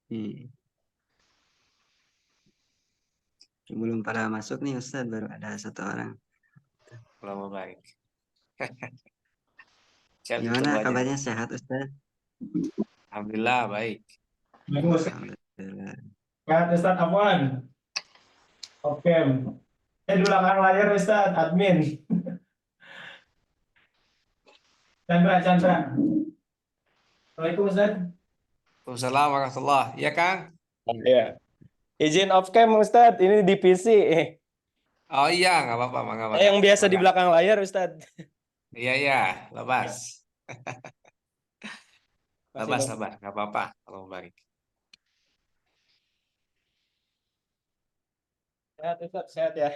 Nih, belum pada masuk nih Ustadz, baru ada satu orang. Lama baik. Siap Gimana ditunggu aja. kabarnya, sehat Ustadz? Alhamdulillah baik. Alhamdulillah. Sehat Ustadz Afwan. Oke. Saya di belakang layar Ustadz, admin. Chandra, Chandra. Assalamualaikum Ustadz. Waalaikumsalam warahmatullah. Ya Kang? Iya. Izin off cam Ustadz, ini di PC. Oh iya, nggak apa-apa, mangga, Saya mangga. yang biasa di Mangga. belakang layar Ustadz. Iya, iya, lepas. Masih Lepas, Bang. lepas. Nggak apa-apa, kalau baik. Sehat Ustadz, sehat ya.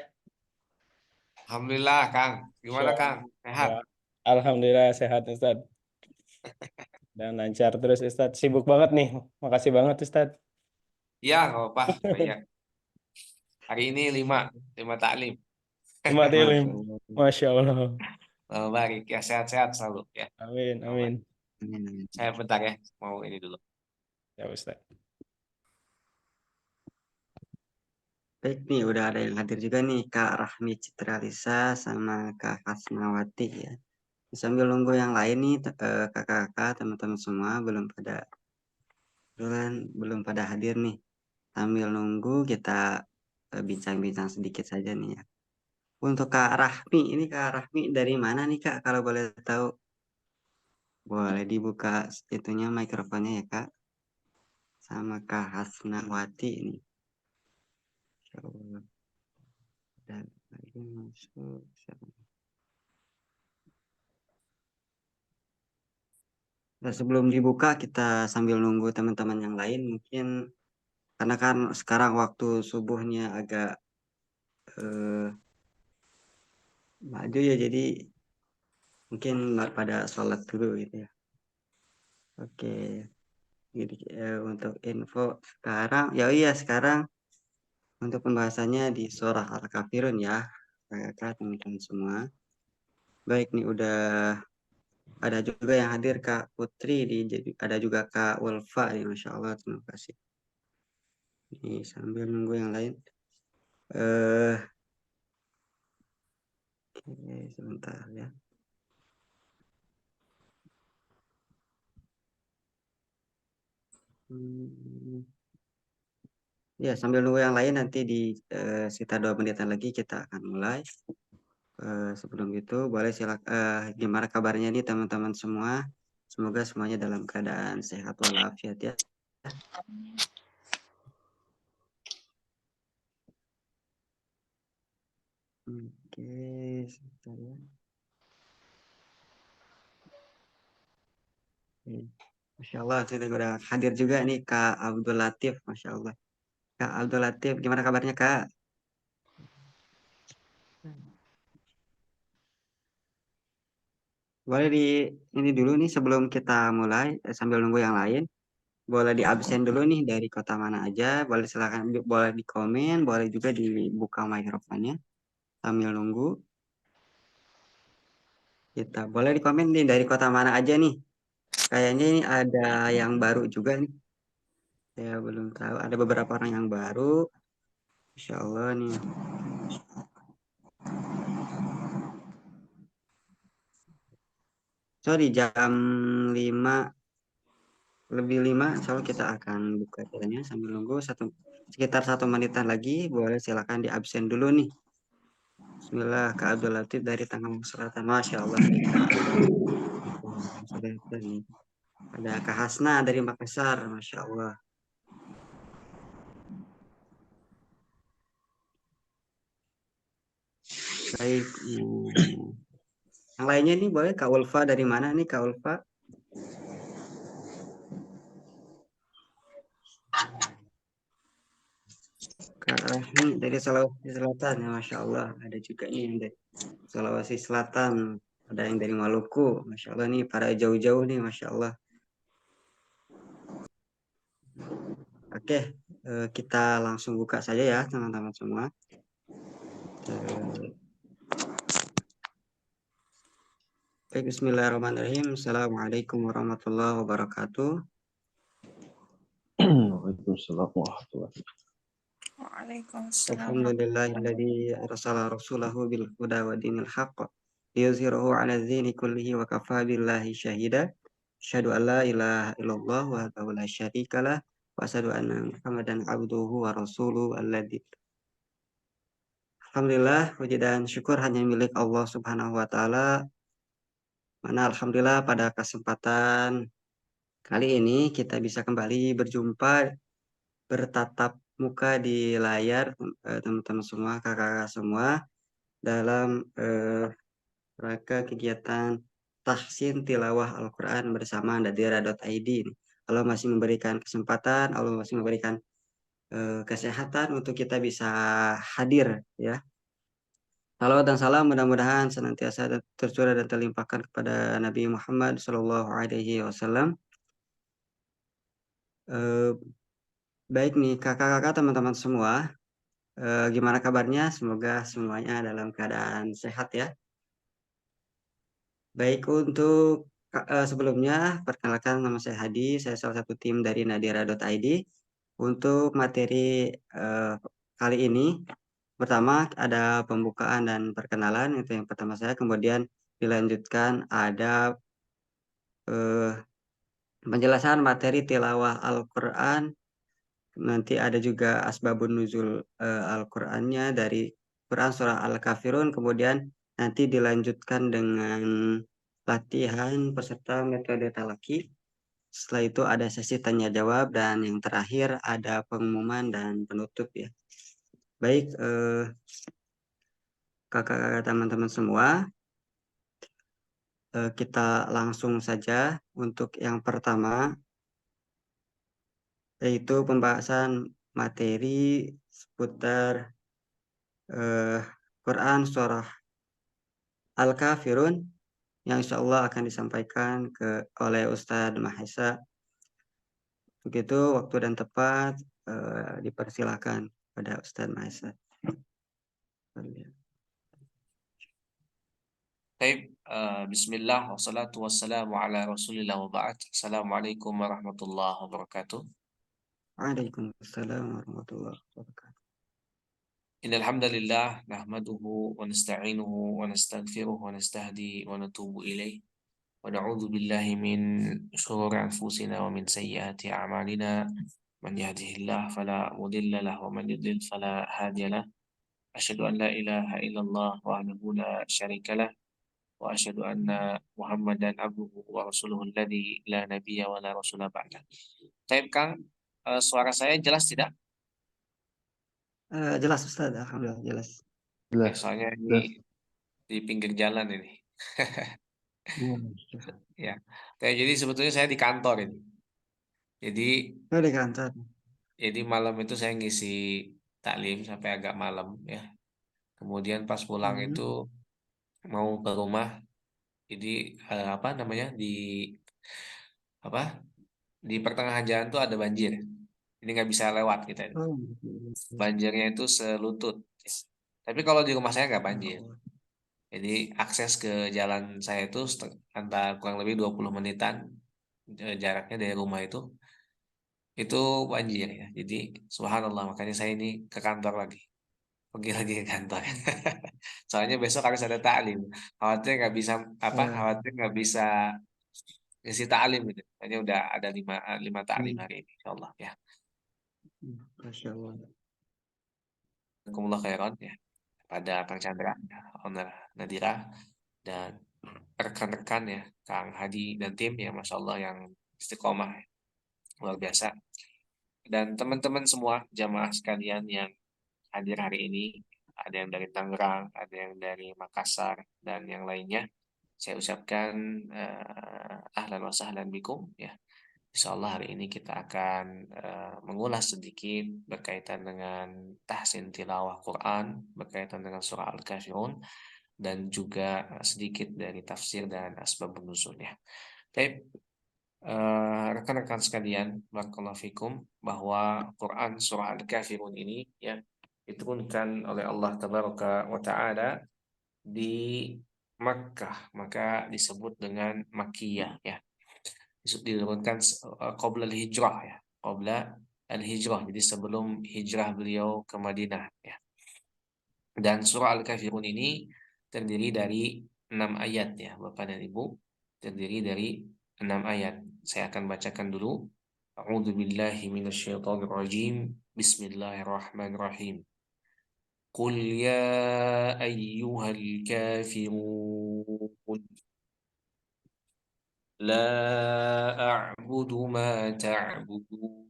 Alhamdulillah, Kang. Gimana, Syah. Kang? Sehat? Ya. Alhamdulillah sehat Ustadz. Dan lancar terus Ustadz. Sibuk banget nih. Makasih banget Ustadz. Iya, nggak apa-apa. Banyak. Hari ini lima taklim. Umat ilim. Masya Allah. Masya Allah. Baik, ya sehat-sehat selalu ya. Amin, Oh, baik. amin. Amin, amin. Saya bentar ya, mau ini dulu. Ya Ustadz. Baik nih, udah ada yang hadir juga nih, Kak Rahmi Citralisa sama Kak Hasnawati ya. Sambil nunggu yang lain nih, kakak-kakak, teman-teman semua belum pada hadir nih. Sambil nunggu kita bincang-bincang sedikit saja nih ya. Untuk Kak Rahmi, ini Kak Rahmi dari mana nih Kak? Kalau boleh tahu, boleh dibuka itunya mikrofonnya ya Kak. Sama Kak Hasnawati ini. Insyaallah. Dan lagi masuk. Nah, sebelum dibuka kita sambil nunggu teman-teman yang lain mungkin karena kan sekarang waktu subuhnya agak eh, maju ya jadi mungkin pada sholat dulu gitu ya. Oke, jadi untuk info sekarang ya iya sekarang untuk pembahasannya di surah Al-Kafirun ya, kakak teman-teman semua. Baik nih udah ada juga yang hadir Kak Putri ada juga Kak Ulfa nih, Masya Allah terima kasih. Ini sambil nunggu yang lain. Eh, oke, sebentar ya. Hmm, ya, sambil nunggu yang lain nanti di sekitar 2 menitan lagi kita akan mulai. Sebelum itu, boleh gimana kabarnya nih teman-teman semua? Semoga semuanya dalam keadaan sehat walafiat ya. Oke, sebentar ya. Oke. Masya Allah, sudah hadir juga nih Kak Abdul Latif, Masya Allah. Kak Abdul Latif, gimana kabarnya Kak? Boleh ini dulu nih sebelum kita mulai, sambil nunggu yang lain. Boleh di absen dulu nih dari kota mana aja. Boleh silakan, boleh di komen, boleh juga dibuka mikrofonnya sambil nunggu. Kita boleh di komen nih dari kota mana aja nih. Kayaknya ini ada yang baru juga nih. Saya belum tahu. Ada beberapa orang yang baru. Insya Allah nih. Sorry, jam 5 lebih 5. Insya Allah kita akan buka jalannya sambil nunggu sekitar 1 menitan lagi. Boleh silakan di absen dulu nih. Bismillah, Kak Abdul Latif dari Tangerang Selatan. Masya Allah nih, Kak. Sudah nih. Ada Kak Hasna dari Makassar. Masya Allah. Baik. Yang lainnya nih boleh Kak Ulfa dari mana nih Kak Ulfa? Kak Rahmi dari Sulawesi Selatan. Ya, Masya Allah. Ada juga nih yang dari Sulawesi Selatan. Ada yang dari Maluku. Masya Allah nih para jauh-jauh nih. Masya Allah. Oke. Kita langsung buka saja ya teman-teman semua. Baik, Bismillahirrahmanirrahim. Assalamualaikum warahmatullahi wabarakatuh. Waalaikumsalam warahmatullahi wabarakatuh. Waalaikumsalam. Alhamdulillahilladzi arsala rasulahu bil huda wa dinil haqq liyuzhirahu 'ala dzini kullihi wa kafa billahi syahida. Asyhadu an la ilaha illallah wahdahu la syarikalah wa asyhadu anna Muhammadan abduhu wa rasuluhu alladzi. Alhamdulillah, puji dan syukur hanya milik Allah Subhanahu wa taala. Mana alhamdulillah pada kesempatan kali ini kita bisa kembali berjumpa bertatap muka di layar, teman-teman semua, kakak-kakak semua, dalam rangka kegiatan tahsin tilawah Al-Quran bersama nadira.id. Allah masih memberikan kesempatan, Allah masih memberikan kesehatan untuk kita bisa hadir, ya. Salawat dan salam mudah-mudahan senantiasa tercurah dan terlimpahkan kepada Nabi Muhammad Shallallahu Alaihi Wasallam. Baik nih kakak-kakak, teman-teman semua, gimana kabarnya? Semoga semuanya dalam keadaan sehat ya. Baik, untuk sebelumnya perkenalkan, nama saya Hadi, saya salah satu tim dari nadira.id. Untuk materi kali ini, pertama ada pembukaan dan perkenalan, itu yang pertama saya, kemudian dilanjutkan ada penjelasan materi tilawah Al-Quran, nanti ada juga asbabun nuzul Al-Qurannya dari Quran surah Al-Kafirun, kemudian nanti dilanjutkan dengan latihan peserta metode talaki. Setelah itu ada sesi tanya jawab dan yang terakhir ada pengumuman dan penutup ya. Baik, kakak-kakak, teman-teman semua, kita langsung saja untuk yang pertama, yaitu pembahasan materi seputar Quran surah Al-Kafirun yang insya Allah akan disampaikan oleh Ustadz Mahesa. Begitu waktu dan tepat, dipersilakan pada Ustadz Mahesa. Baik, bismillah wassalatu wassalamu ala rasulillah wa ba'd. Assalamualaikum warahmatullahi wabarakatuh. Waalaikumsalam warahmatullahi wabarakatuh. Innal hamdalillah nahmaduhu wa nasta'inuhu wa nastaghfiruh wa nastahdi wa natubu ilaih wa na'udzu billahi min shururi anfusina wa min sayyiati a'malina. Man yahdihillahu fala mudilla lahu wa man yudlil fala hadiya lahu. Asyhadu an la ilaha illallah wahdahu la syarika lah wa asyhadu anna Muhammadan abduhu wa rasuluhu alladzi la nabiyya wa la rasula ba'da. Baik, Kang, suara saya jelas tidak? Jelas Ustadz, alhamdulillah jelas. Jelas. Soalnya Jelas. ini di pinggir jalan ini. Ya. Jadi sebetulnya saya di kantor ini. Di kantor. Jadi malam itu saya ngisi taklim sampai agak malam ya. Kemudian pas pulang itu mau ke rumah. Jadi apa namanya di pertengahan jalan tuh ada banjir. Ini nggak bisa lewat kita. Banjirnya itu selutut. Tapi kalau di rumah saya nggak banjir. Jadi akses ke jalan saya itu antara kurang lebih 20 menitan jaraknya dari rumah itu banjir ya. Jadi subhanallah, makanya saya ini ke kantor lagi. Pergi lagi ke kantor. Soalnya besok harus ada taklim. Khawatir nggak bisa khawatir nggak bisa ngisi taklim gitu. Hanya udah ada lima taklim hari ini, insyaallah ya. Masya Allah. Jazakumullah khairan ya pada Kang Chandra, owner Nadira, dan rekan-rekan ya Kang Hadi dan tim ya, Masya Allah yang istiqomah ya. Luar biasa. Dan teman-teman semua jamaah sekalian yang hadir hari ini, ada yang dari Tangerang, ada yang dari Makassar, dan yang lainnya, saya ucapkan ahlan wa sahlan bikum ya. Insya Allah hari ini kita akan mengulas sedikit berkaitan dengan tahsin tilawah Quran, berkaitan dengan surah Al-Kafirun, dan juga sedikit dari tafsir dan asbabun nuzulnya. Baik, rekan-rekan sekalian, barakallahu fikum, bahwa Quran surah Al-Kafirun ini ya diturunkan oleh Allah Tabaraka wa Ta'ala di Makkah, maka disebut dengan Makkiyah ya. Diturunkan qabla hijrah ya, qabla Al-Hijrah, jadi sebelum hijrah beliau ke Madinah ya. Dan surah Al-Kafirun ini terdiri dari 6 ayat ya, Bapak dan Ibu. Terdiri dari 6 ayat. Saya akan bacakan dulu. A'udzu billahi minasyaitonir rajim. Bismillahirrahmanirrahim. Qul ya ayyuhal kafirun la a'budu ma ta'budun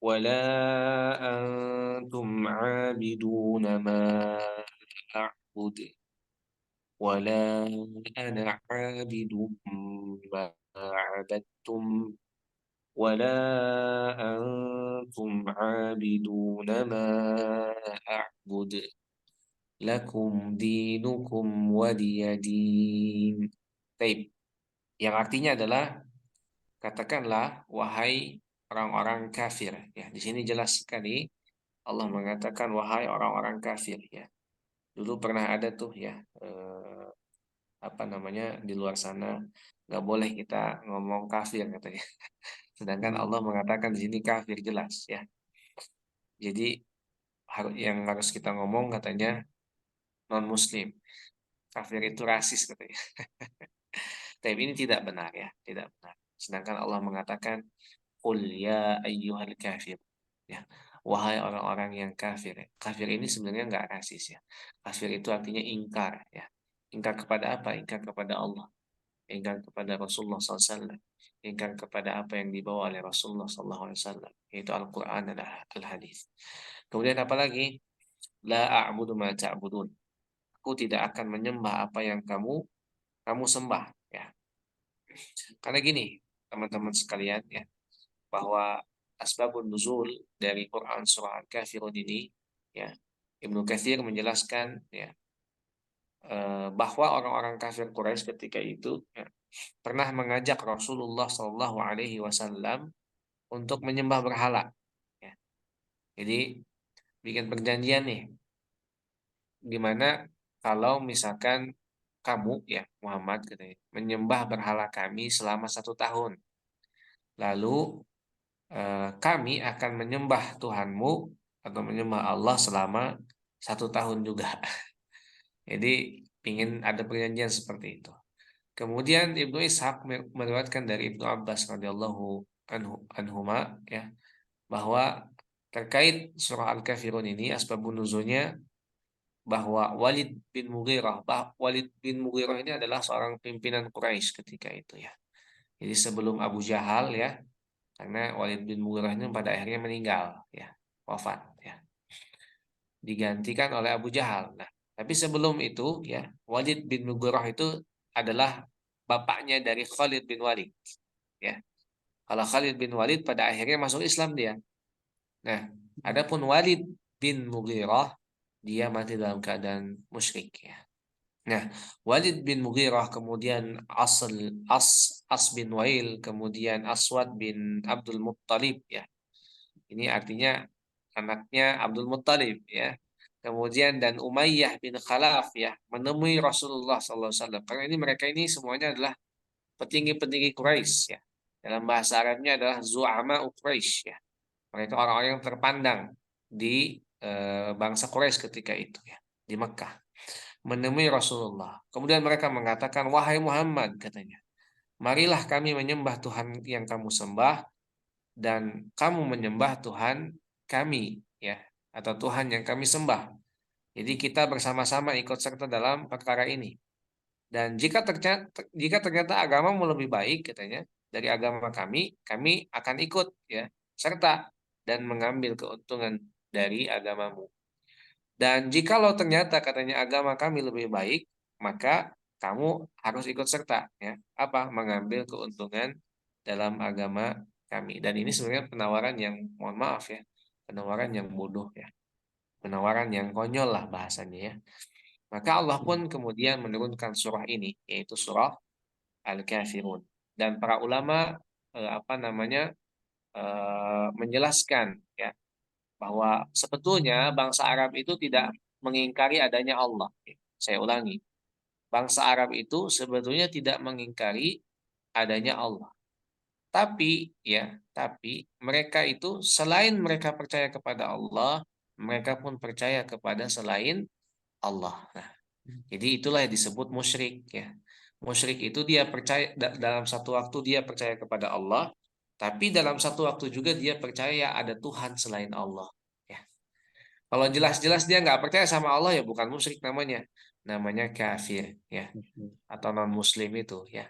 ولا أنتم عابدون ما أعبد ولا أنا عابد ما عبدتم ولا أنتم عابدون ما أعبد لكم دينكم ولي دين. Baik, yang artinya adalah katakanlah wahai orang-orang kafir ya. Di sini jelas sekali Allah mengatakan wahai orang-orang kafir ya. Dulu pernah ada tuh ya apa namanya di luar sana nggak boleh kita ngomong kafir katanya. Sedangkan Allah mengatakan di sini kafir jelas ya. Jadi yang harus kita ngomong katanya non muslim. Kafir itu rasis katanya. Tapi ini tidak benar ya, tidak benar. Sedangkan Allah mengatakan qul ya ayyuhal kafir. Ya, wahai orang-orang yang kafir. Kafir ini sebenarnya nggak rasis ya. Kafir itu artinya ingkar ya. Ingkar kepada apa? Ingkar kepada Allah. Ingkar kepada Rasulullah SAW. Ingkar kepada apa yang dibawa oleh Rasulullah SAW. Yaitu Al-Quran dan Al-Hadis. Kemudian apa lagi? La a'budu ma ta'budun. Aku tidak akan menyembah apa yang kamu sembah ya. Karena gini, teman-teman sekalian ya, bahwa asbabun nuzul dari Quran surah Al-Kafirun ini ya, Ibnu Katsir menjelaskan ya bahwa orang-orang kafir Quraisy ketika itu ya, pernah mengajak Rasulullah Shallallahu Alaihi Wasallam untuk menyembah berhala. Ya. Jadi bikin perjanjian nih, gimana kalau misalkan kamu ya Muhammad katanya, menyembah berhala kami selama 1 tahun, lalu kami akan menyembah Tuhanmu atau menyembah Allah selama 1 tahun juga. Jadi ingin ada perjanjian seperti itu. Kemudian Ibnu Ishaq meriwayatkan dari Ibnu Abbas radhiyallahu anhuma ya bahwa terkait surah Al-Kafirun ini asbabun nuzulnya bahwa Walid bin Mughirah ini adalah seorang pimpinan Quraisy ketika itu ya. Jadi sebelum Abu Jahal ya, karena Walid bin Mughirah ini pada akhirnya meninggal ya, wafat ya. Digantikan oleh Abu Jahal. Nah, tapi sebelum itu ya, Walid bin Mughirah itu adalah bapaknya dari Khalid bin Walid ya. Kalau Khalid bin Walid pada akhirnya masuk Islam dia. Nah, adapun Walid bin Mughirah dia mati dalam keadaan musyrik ya. Nah, Walid bin Mughirah kemudian As bin Wail kemudian Aswad bin Abdul Muttalib ya. Ini artinya anaknya Abdul Muttalib ya. Kemudian dan Umayyah bin Khalaf ya menemui Rasulullah SAW. Karena ini mereka ini semuanya adalah petinggi-petinggi Quraisy ya. Dalam bahasa Arabnya adalah zu'ama Quraisy ya. Mereka orang-orang yang terpandang di bangsa Quraisy ketika itu ya, di Mekah. Menemui Rasulullah. Kemudian mereka mengatakan, wahai Muhammad katanya, marilah kami menyembah Tuhan yang kamu sembah dan kamu menyembah Tuhan kami ya, atau Tuhan yang kami sembah. Jadi kita bersama-sama ikut serta dalam perkara ini. Dan jika ternyata agamamu lebih baik katanya dari agama kami akan ikut ya serta dan mengambil keuntungan dari agamamu. Dan jikalau ternyata katanya agama kami lebih baik, maka kamu harus ikut serta ya. Apa? Mengambil keuntungan dalam agama kami. Dan ini sebenarnya penawaran yang mohon maaf ya, penawaran yang bodoh ya. Penawaran yang konyol lah bahasanya ya. Maka Allah pun kemudian menurunkan surah ini yaitu surah Al-Kafirun. Dan para ulama menjelaskan ya bahwa sebetulnya bangsa Arab itu tidak mengingkari adanya Allah. Saya ulangi, bangsa Arab itu sebetulnya tidak mengingkari adanya Allah. Tapi mereka itu selain mereka percaya kepada Allah, mereka pun percaya kepada selain Allah. Nah, jadi itulah yang disebut musyrik ya. Musyrik itu dia percaya dalam satu waktu dia percaya kepada Allah, tapi dalam satu waktu juga dia percaya ada Tuhan selain Allah. Ya. Kalau jelas-jelas dia nggak percaya sama Allah ya bukan musyrik namanya, namanya kafir ya atau non Muslim itu ya.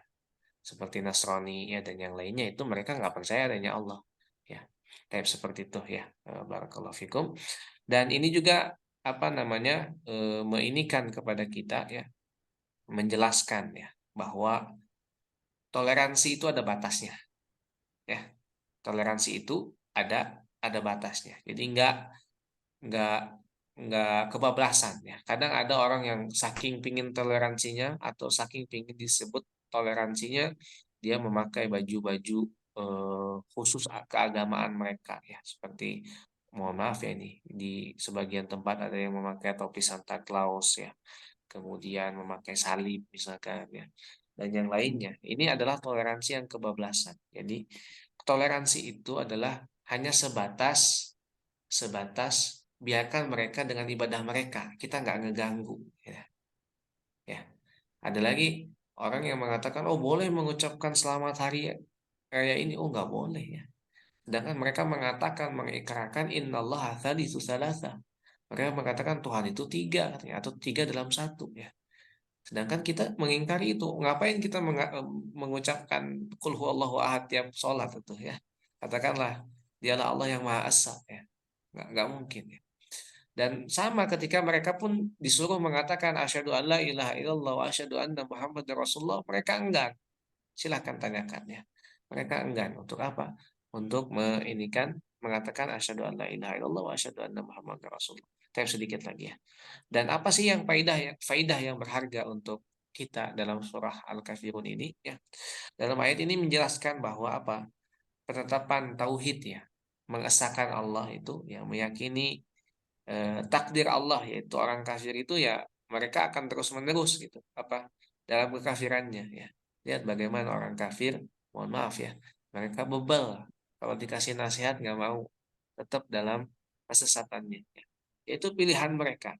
Seperti Nasrani ya dan yang lainnya itu mereka nggak percaya adanya Allah ya. Kayak seperti itu ya. Barakallahu fikum. Dan ini juga apa namanya meinikan kepada kita ya menjelaskan ya bahwa toleransi itu ada batasnya ya. Toleransi itu ada batasnya. Jadi nggak kebablasan ya. Kadang ada orang yang saking pingin toleransinya atau saking pingin disebut toleransinya dia memakai baju-baju khusus keagamaan mereka ya. Seperti mohon maaf ya ini di sebagian tempat ada yang memakai topi Santa Claus ya. Kemudian memakai salib misalkan ya. Dan yang lainnya. Ini adalah toleransi yang kebablasan. Jadi toleransi itu adalah hanya sebatas biarkan mereka dengan ibadah mereka. Kita nggak ngeganggu. Ya. Ya. Ada lagi orang yang mengatakan, oh boleh mengucapkan selamat hari raya ini. Oh nggak boleh ya. Sedangkan mereka mengatakan, mengikrarkan innallaha tsalitsu tsalatsa. Mereka mengatakan Tuhan itu tiga katanya, atau tiga dalam satu ya. Sedangkan kita mengingkari itu. Ngapain kita mengucapkan qul huwallahu ahad tiap sholat itu ya. Katakanlah dialah Allah yang Maha Esa ya. Nggak mungkin ya. Dan sama ketika mereka pun disuruh mengatakan asyhadu alla ilaha illallah wa asyhadu anna muhammadar rasulullah, mereka enggan. Silahkan tanyakan ya. Mereka enggan untuk apa? Untuk mengatakan asyhadu alla ilaha illallah wa asyhadu anna muhammadar rasulullah. Tapi sedikit lagi ya. Dan apa sih yang faidah yang berharga untuk kita dalam surah Al-Kafirun ini ya. Dalam ayat ini menjelaskan bahwa apa? Penetapan tauhid ya, mengesahkan Allah itu ya, meyakini takdir Allah yaitu orang kafir itu ya mereka akan terus menerus gitu apa dalam kekafirannya ya. Lihat bagaimana orang kafir, mohon maaf ya, mereka bebal kalau dikasih nasihat nggak mau, tetap dalam kesesatannya ya. Itu pilihan mereka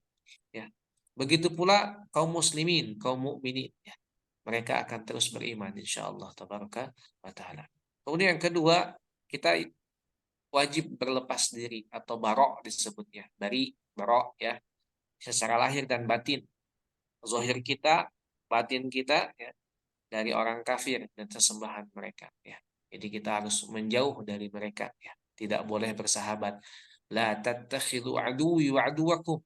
ya. Begitu pula kaum muslimin, kaum mukminin ya. Mereka akan terus beriman insyaallah tabaraka wa taala. Kemudian yang kedua, kita wajib berlepas diri atau barok disebutnya dari barok ya secara lahir dan batin, zahir kita, batin kita ya dari orang kafir dan sesembahan mereka ya. Jadi kita harus menjauh dari mereka ya, tidak boleh bersahabat. La tattakhidhu aduwwi wa aduwakum.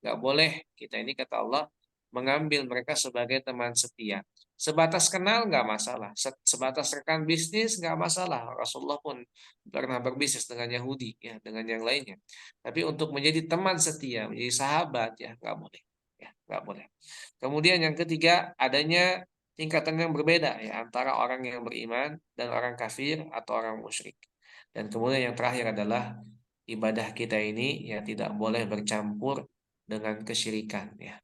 Nggak boleh kita ini kata Allah mengambil mereka sebagai teman setia. Sebatas kenal nggak masalah, sebatas rekan bisnis nggak masalah. Rasulullah pun pernah berbisnis dengan Yahudi ya, dengan yang lainnya. Tapi untuk menjadi teman setia, menjadi sahabat ya nggak boleh, ya nggak boleh. Kemudian yang ketiga adanya tingkatan yang berbeda ya antara orang yang beriman dan orang kafir atau orang musyrik. Dan kemudian yang terakhir adalah ibadah kita ini ya tidak boleh bercampur dengan kesyirikan ya.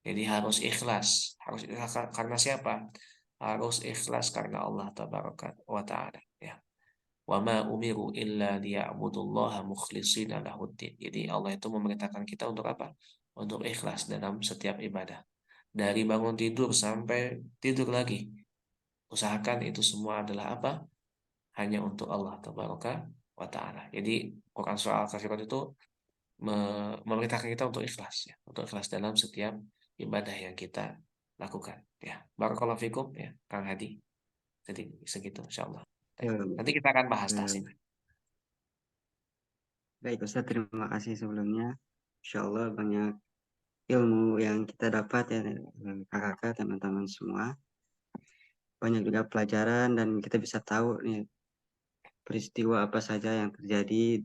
Jadi harus ikhlas karena siapa? Harus ikhlas karena Allah tabaraka wa taala ya. Wa ma umiru illa liya'budullaha mukhlishina lahuddin. Jadi Allah itu memerintahkan kita untuk apa? Untuk ikhlas dalam setiap ibadah. Dari bangun tidur sampai tidur lagi. Usahakan itu semua adalah apa? Hanya untuk Allah tabaraka wa taala. Jadi Quran surah Al-Kafirun itu memerintahkan kita untuk ikhlas ya, untuk ikhlas dalam setiap ibadah yang kita lakukan ya. Barakallahu fikum ya, Kang Hadi. Jadi segitu insyaallah. Ya, Nanti kita akan bahas tas ini. baik Ustaz, terima kasih sebelumnya. Insyaallah banyak ilmu yang kita dapat ya kakak-kakak teman-teman semua. Banyak juga pelajaran dan kita bisa tahu nih peristiwa apa saja yang terjadi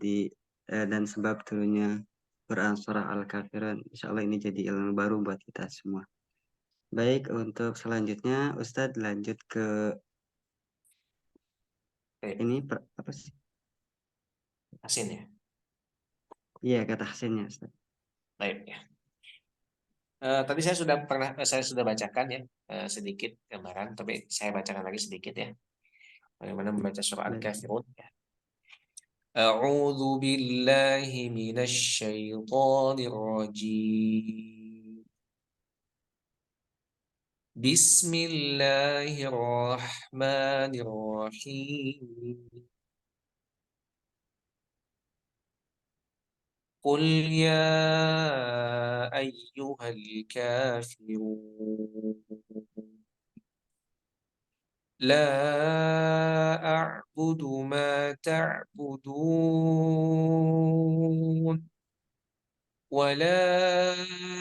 dan sebab turunnya Quran surah Al-Kafirun. Insyaallah ini jadi ilmu baru buat kita semua. Baik, untuk selanjutnya Ustadz lanjut ke ini apa sih? Asin ya. Iya, kata Hasinnya Ustadz. Baik ya. Tadi saya sudah bacakan ya sedikit gambaran, tapi saya bacakan lagi sedikit ya. bagaimana membaca surah Baik. Al-Kafirun ya. A'udzu billahi minasy syaithanir rajim. Bismillahirrahmanirrahim. Qul ya ayyuhal kafirun. La a'budu ma ta'budun. ولا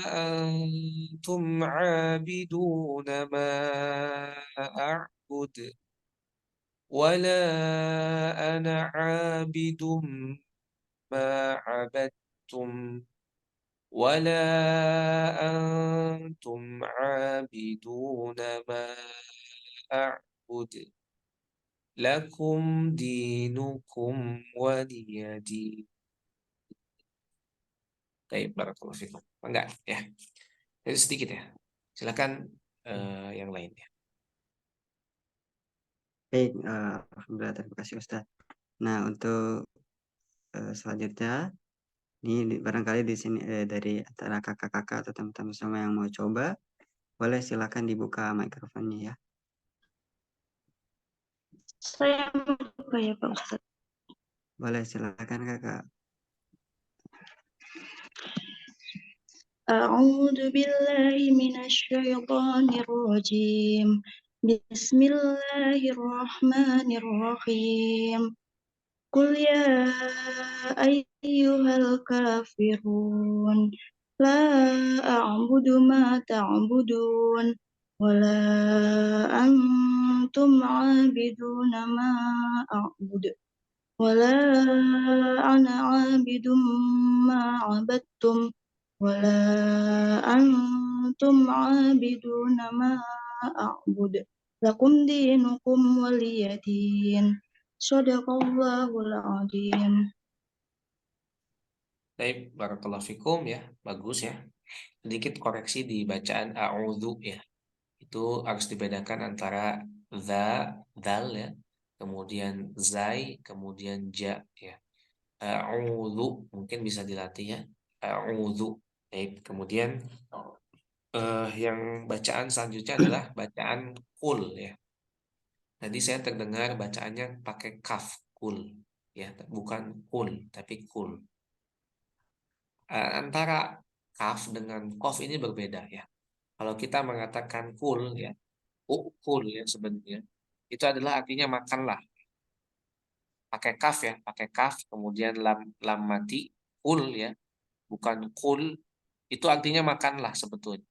أنتم عابدون ما أعبد ولا أنا عابد ما عبدتم ولا أنتم عابدون ما أعبد لكم دينكم ولي دين. Baik, barakallahu fikum. Enggak ya. Itu sedikit ya. Silakan yang lainnya. Baik, alhamdulillah, terima kasih Ustadz. Nah, untuk selanjutnya, ini barangkali di sini dari antara kakak-kakak atau teman-teman semua yang mau coba, boleh silakan dibuka mikrofonnya ya. Saya buka ya Pak Ustadz. Boleh silakan kakak. أعوذ بالله من الشيطان الرجيم. بسم الله الرحمن الرحيم. قل يا أيها الكافرون لا أعبد ما تعبدون ولا أنتم عابدون ما أعبد ولا أنا عابد ما عبدتم ولا أنتم عابدون ما أعبد لكم دينكم ولي دين. Sadaqallahul Azim. Baik, barakallahu fikum ya. Bagus ya. Sedikit koreksi di bacaan a'udzu ya. Itu harus dibedakan antara za, dal ya, kemudian zai, kemudian ja ya. A'udzu mungkin bisa dilatih ya. A'udzu. Baik, kemudian yang bacaan selanjutnya adalah bacaan kul ya. Tadi saya terdengar bacaannya pakai kaf kul ya, bukan kul tapi kul. Antara kaf dengan kof ini berbeda ya. Kalau kita mengatakan kul ya, ukul ya sebenarnya itu adalah artinya makanlah. Pakai kaf ya, pakai kaf kemudian lam lam mati kul ya, bukan kul itu artinya makanlah sebetulnya.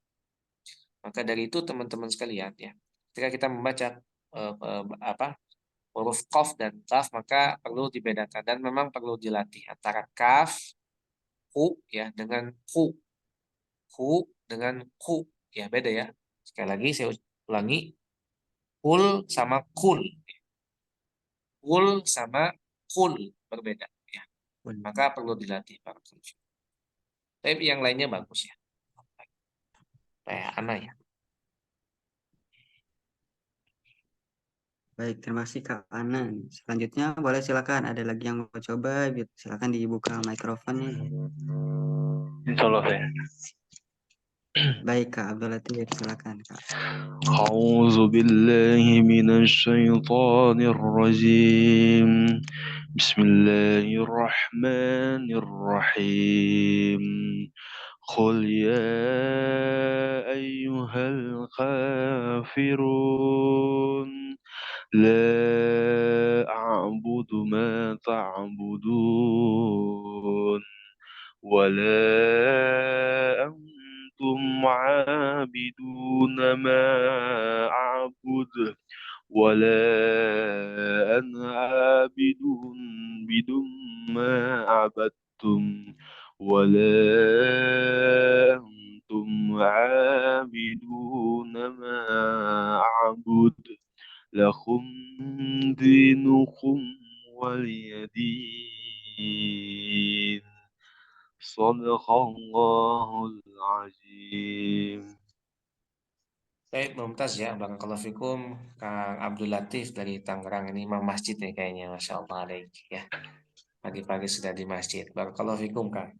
Maka dari itu teman-teman sekalian ya, ketika kita membaca apa huruf kaf dan kaf maka perlu dibedakan dan memang perlu dilatih antara kaf ku ya dengan ku dengan ku ya beda ya. Sekali lagi saya ulangi, kul sama kul, kul sama kul berbeda ya. Maka perlu dilatih Pak. Tapi yang lainnya bagus ya. Kayak Ana ya. Baik, terima kasih Kak Ana. Selanjutnya boleh silakan, ada lagi yang mau coba, silakan dibuka mikrofonnya. Insya Allah ya. Baik Kak Abdul Latif, silakan Kak. أعوذ بالله من الشيطان الرجيم بسم الله الرحمن الرحيم قل يا أيها الكافرون لا أعبد ما تعبدون ولا أنتم عابدون ما أعبد ولا أنا عابد بدون ما عبدتم ولا أنتم عابدون ما أعبد لكم دينكم ولي دين صدق الله العظيم. Baik, Mumtaz ya, barakallahu fikum. Kang Abdul Latif dari Tangerang ini imam masjid nih kayaknya, Masya Allah alaik ya. Pagi-pagi sudah di masjid. Barakallahu fikum, Kang.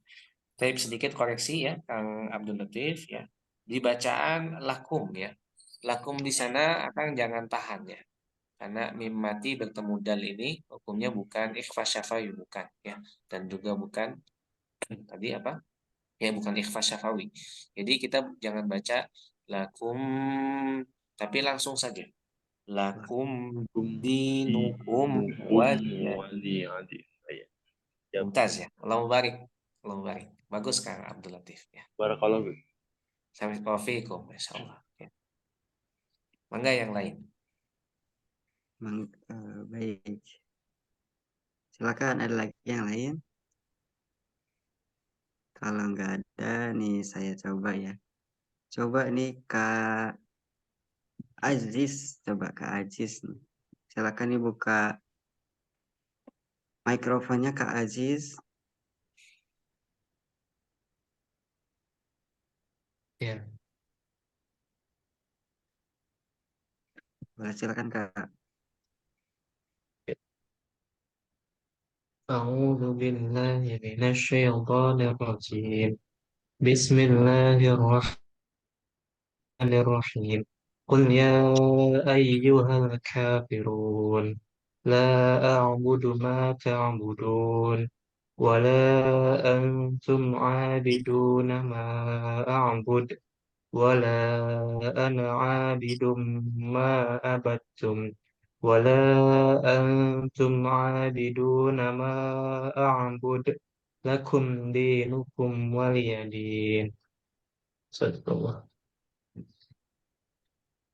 Tapi sedikit koreksi ya, Kang Abdul Latif ya. Di bacaan lakum ya. Lakum di sana akan jangan tahan ya. Karena mim mati bertemu dal ini hukumnya bukan ikhfa syafawi bukan ya. Dan juga bukan tadi apa? Ya bukan ikhfa syafawi. Jadi kita jangan baca lakum tapi langsung saja. Lakum kum dinukum dinukum waliya. waliyadin. Ya, Mumtaz ya. Allah mubarik. Allah mubarik. Bagus Kang Abdul Latif ya. barakallahu fiik. Sampai wafikum, Masya Allah. Ya. Mangga yang lain. Baik. Silakan ada lagi yang lain. Kalau nggak ada nih saya coba ya. Coba nih Kak Aziz, coba Kak Aziz nih. Silakan nih buka mikrofonnya Kak Aziz. Ya. Boleh silakan Kak. أعوذ بالله من الشيطان الرجيم بسم الله الرحمن الرحيم قل يا أيها الكافرون لا أعبد ما تعبدون ولا أنتم عابدون ما أعبد ولا أنا عابد ما عبدتم ولا أنتم عابدون ما أعبد لكم دينكم ولي دين صدق الله.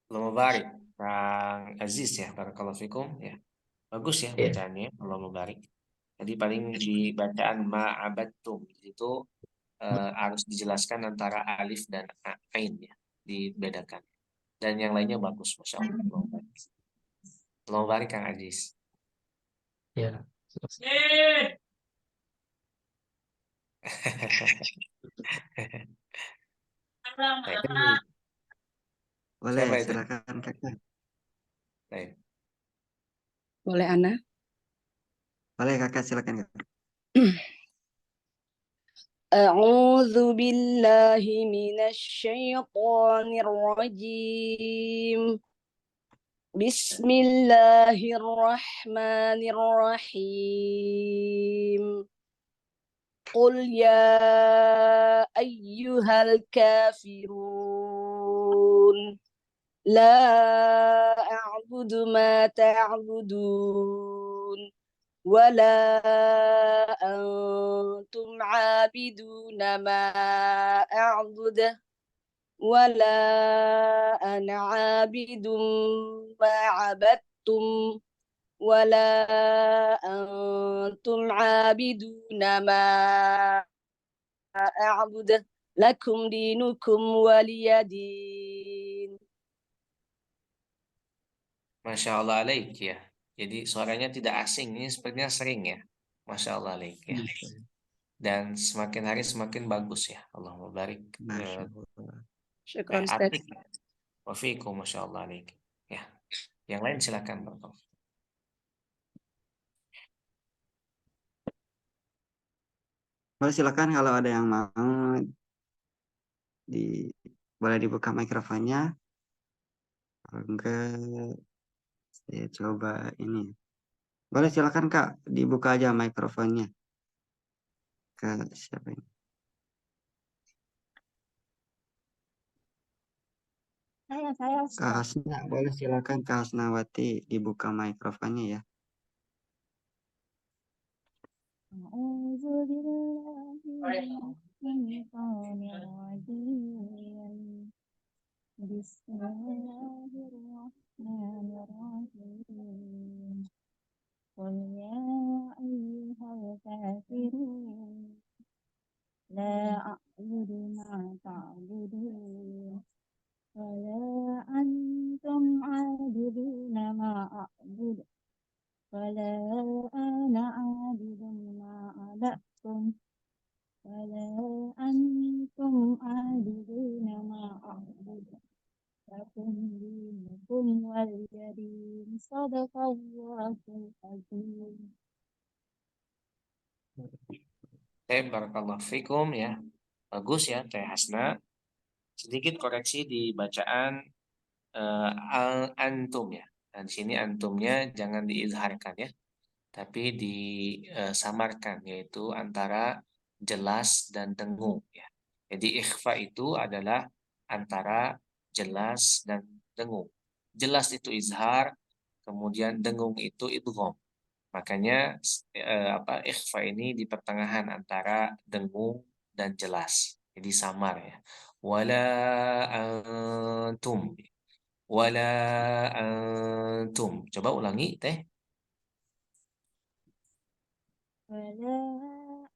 Allah mubarik. Kang Aziz ya. Barakallahu fikum ya. Bagus ya Ya. bacaannya. Allah mubarik. Jadi paling di bacaan ma'abattum itu harus dijelaskan antara alif dan ain ya. Dibedakan. Dan yang lainnya bagus. Masya Allah. Allah mubarik. Allah mubarik Kang Aziz. Ya. Baik. Boleh Siapa itu? silakan Kakak. Baik. Boleh Ana? Boleh Kakak silakan Kak. أعوذ بالله من الشيطان الرجيم بسم الله الرحمن الرحيم قل يا أيها الكافرون لا أعبد ما تعبدون ولا أنتم عابدون ما أعبد ولا أنا عابد ما عبدتم ولا أنتم عابدون ما أعبد لكم دينكم ولي دين. Masya Allah alaik ya. Jadi suaranya tidak asing. Ini sepertinya sering ya. Masya Allah alaik ya. Dan semakin hari semakin bagus ya. Allah mubarik. Masya Allah. Syukran Ustaz. Atik. Wafikum Masya Allah alaik. Ya. Yang lain silakan Bapak. Boleh silakan kalau ada yang mau boleh dibuka mikrofonnya. Kalau enggak saya coba ini. Boleh silakan Kak dibuka aja mikrofonnya. Kak siapa ini? Saya Kak Hasna, boleh silakan Kak Hasnawati dibuka mikrofonnya ya. أعوذ بالله من الشيطان الرجيم بسم الله الرحمن الرحيم قل يا أيها الكافرون لا أعبد ما تعبدون ولا أنتم عابدون ما أعبد ولا أنا عابد ما عبدتم ولا أنتم عابدون ما أعبد لكم واليدين صدق الله العظيم. Barakallahu fikum ya. Bagus ya Teh Hasna. Sedikit koreksi di bacaan antum ya. Dan di sini antumnya jangan diizharkan ya, tapi disamarkan yaitu antara jelas dan dengung ya. Jadi ikhfa itu adalah antara jelas dan dengung. Jelas itu izhar, kemudian dengung itu idgham. Makanya ikhfa ini di pertengahan antara dengung dan jelas. Jadi samar ya. Wala antum. Wala antum. Coba ulangi Teh. ولا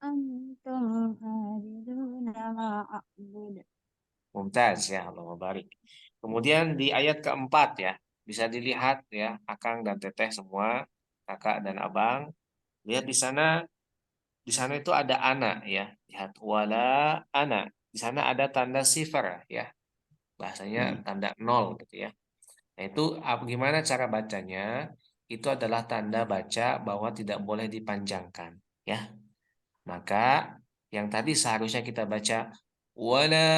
أنتم عابدون ما أعبد. Mumtaz ya, Allah barik. Kemudian di ayat keempat ya, bisa dilihat ya, Akang dan Teteh semua, kakak dan abang. Lihat di sana itu ada ana ya. Lihat wala ana. Di sana ada tanda sifar ya. Bahasanya tanda nol gitu ya. Nah, itu gimana cara bacanya? Itu adalah tanda baca bahwa tidak boleh dipanjangkan ya. Maka yang tadi seharusnya kita baca wala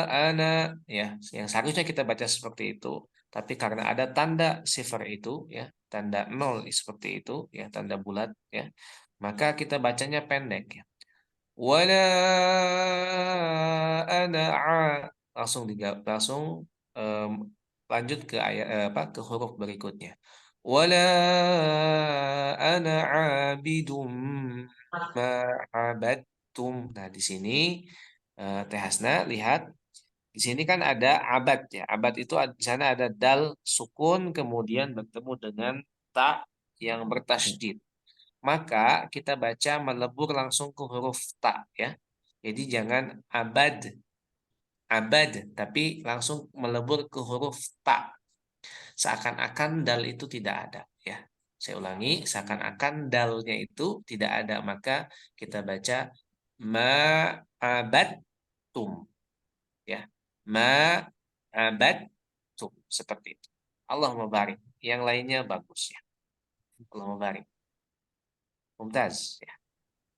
ana ya, yang seharusnya kita baca seperti itu, tapi karena ada tanda sifar itu ya, tanda nol seperti itu ya, tanda bulat ya, maka kita bacanya pendek ya. Wala ana langsung em, lanjut ke ayat ke huruf berikutnya. Wala ana abidum ma'abattum. Nah, di sini Teh Hasna lihat di sini kan ada abad ya. Abad itu di sana ada dal sukun kemudian bertemu dengan ta yang bertasydid. Maka kita baca melebur langsung ke huruf ta ya. Jadi jangan abad tapi langsung melebur ke huruf ta. Seakan-akan dal itu tidak ada ya. Saya ulangi, seakan-akan dalnya itu tidak ada, maka kita baca ma'abattum ya. Ma'abattum seperti itu. Allah barik. Yang lainnya bagus ya. Allah barik. Mumtaz ya.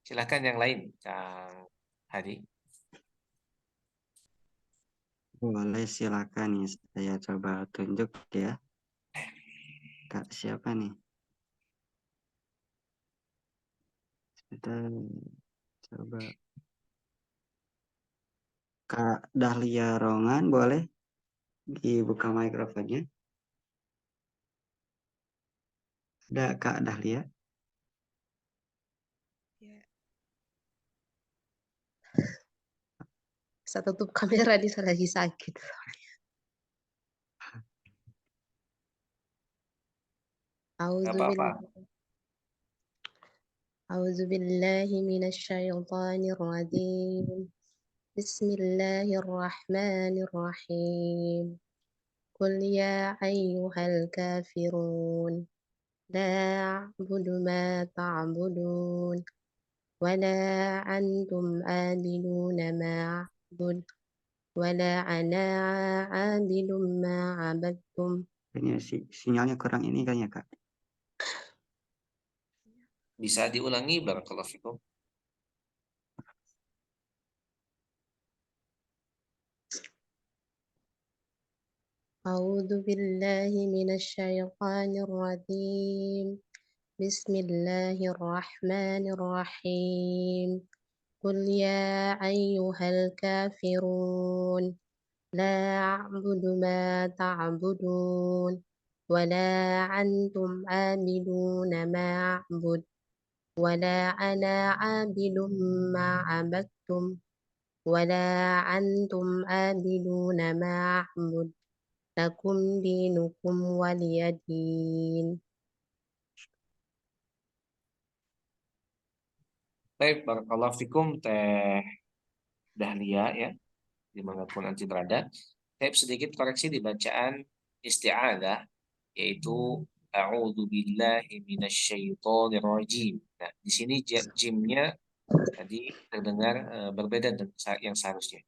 Silakan yang lain, Kang Hadi. Boleh silakan nih, saya coba tunjuk ya. Kak siapa nih? Kita coba. Kak Dahlia Rongan, boleh dibuka mikrofonnya? Ada Kak Dahlia? Saya tutup kamera di saya lagi sakit. Gak apa-apa. أعوذ بالله من الشيطان الرجيم. بسم الله الرحمن الرحيم. قل يا أيها الكافرون لا أعبد ما تعبدون ولا أنتم عابدون ما أعبد ولا أنا عابد ما عبدتم. Kayaknya sinyalnya kurang ini kan ya Kak? Bisa diulangi barakallahu fikum. أعوذ بالله من الشيطان الرجيم. بسم الله الرحمن الرحيم. قل يا أيها الكافرون لا أعبد ما تعبدون ولا أنتم عابدون ما أعبد ولا أنا عابد ما عبدتم ولا أنتم عابدون ما أعبد لكم دينكم ولي دين. Baik, barakallahu fikum Teh Dahlia ya, dimanapun nanti berada. Saya sedikit koreksi di bacaan isti'adzah, yaitu a'udzu billahi minasyaitonir rajim. Nah, di sini jimnya tadi terdengar berbeda dengan yang seharusnya.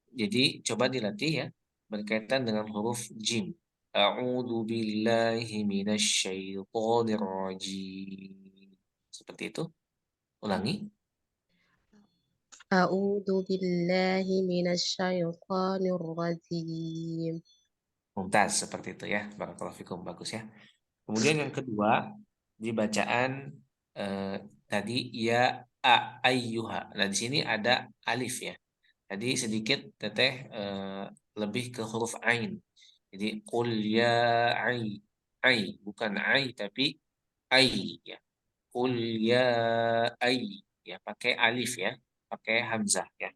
Jadi coba dilatih ya berkaitan dengan huruf jim. A'udzu billahi minasyaitonir rajim. Seperti itu. Ulangi. A'udzu billahi minasyaitonir rajim. Mumtaz, seperti itu ya. Barakallahu fikum, bagus ya. Kemudian yang kedua, di bacaan tadi ya ayyuha. Nah, di sini ada alif ya. Tadi sedikit teteh lebih ke huruf ain. Jadi qul ya ai bukan ai tapi ai ya. Qul ya ai ya pakai alif ya, pakai hamzah ya.